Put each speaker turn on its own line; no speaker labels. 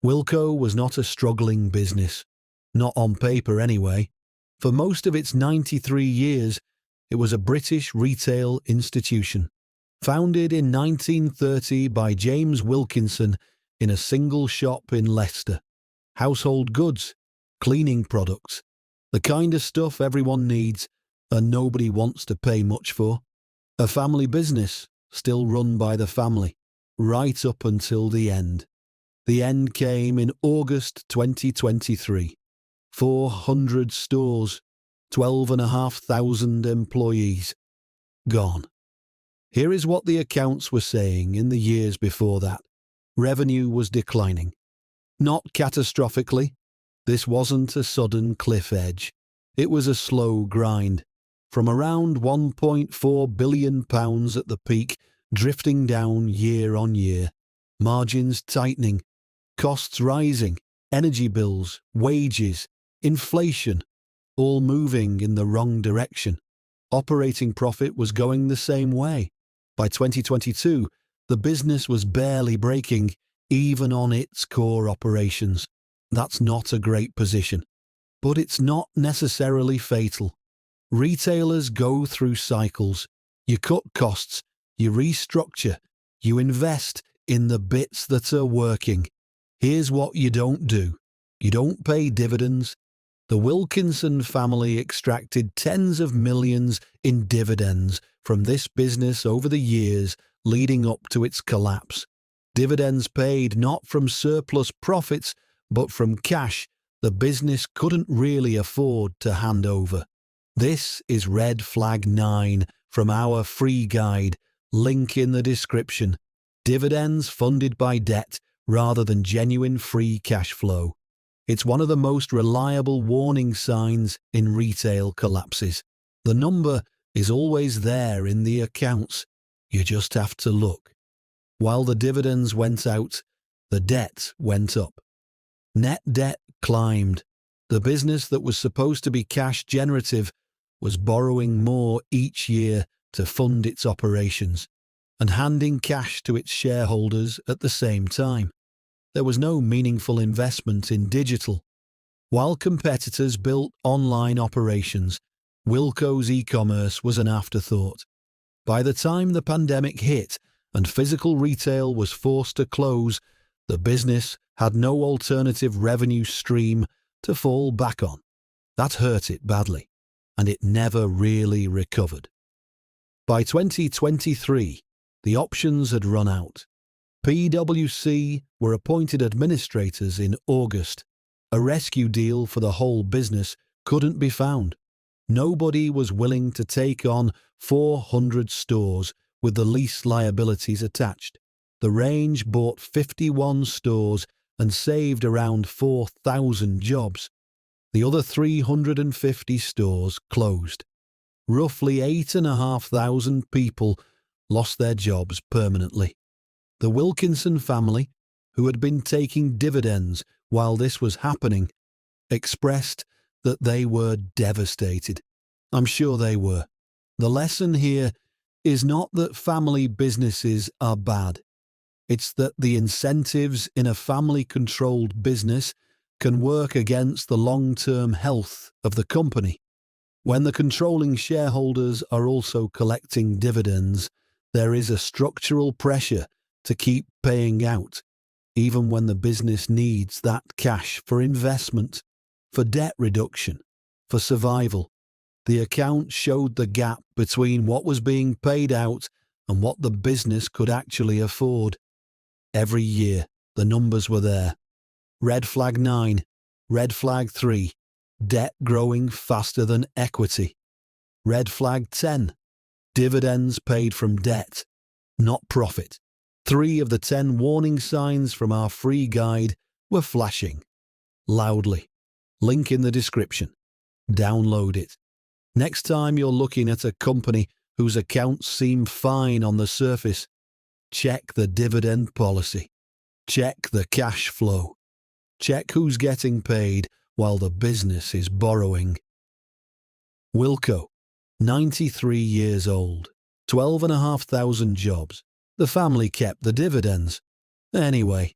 Wilko was not a struggling business, not on paper anyway. For most of its 93 years, it was a British retail institution, founded in 1930 by James Wilkinson in a single shop in Leicester. Household goods, cleaning products, the kind of stuff everyone needs and nobody wants to pay much for. A family business, still run by the family, right up until the end. The end came in August 2023. 400 stores, 12,500 employees. Gone. Here is what the accounts were saying in the years before that. Revenue was declining. Not catastrophically. This wasn't a sudden cliff edge. It was a slow grind. From around £1.4 billion at the peak, drifting down year on year. Margins tightening. Costs rising. Energy bills, wages, inflation, all moving in the wrong direction. Operating profit was going the same way. By 2022, the business was barely breaking, even on its core operations. That's not a great position. But it's not necessarily fatal. Retailers go through cycles. You cut costs, you restructure, you invest in the bits that are working. Here's what you don't do. You don't pay dividends. The Wilkinson family extracted tens of millions in dividends from this business over the years leading up to its collapse. Dividends paid not from surplus profits, but from cash the business couldn't really afford to hand over. This is Red Flag 9 from our free guide, link in the description. Dividends funded by debt rather than genuine free cash flow. It's one of the most reliable warning signs in retail collapses. The number is always there in the accounts. You just have to look. While the dividends went out, the debt went up. Net debt climbed. The business that was supposed to be cash generative was borrowing more each year to fund its operations and handing cash to its shareholders at the same time. There was no meaningful investment in digital. While competitors built online operations, Wilko's e-commerce was an afterthought. By the time the pandemic hit and physical retail was forced to close, the business had no alternative revenue stream to fall back on. That hurt it badly, and it never really recovered. By 2023, the options had run out. PwC were appointed administrators in August. A rescue deal for the whole business couldn't be found. Nobody was willing to take on 400 stores with the lease liabilities attached. The range bought 51 stores and saved around 4,000 jobs. The other 350 stores closed. Roughly 8,500 people lost their jobs permanently. The Wilkinson family, who had been taking dividends while this was happening, expressed that they were devastated. I'm sure they were. The lesson here is not that family businesses are bad. It's that the incentives in a family-controlled business can work against the long-term health of the company. When the controlling shareholders are also collecting dividends, there is a structural pressure to keep paying out, even when the business needs that cash for investment, for debt reduction, for survival. The account showed the gap between what was being paid out and what the business could actually afford. Every year, the numbers were there. Red flag 9, red flag 3, debt growing faster than equity. Red flag 10, dividends paid from debt, not profit. 3 of the 10 warning signs from our free guide were flashing. Loudly. Link in the description. Download it. Next time you're looking at a company whose accounts seem fine on the surface, check the dividend policy. Check the cash flow. Check who's getting paid while the business is borrowing. Wilko, 93 years old, 12,500 jobs. The family kept the dividends. Anyway,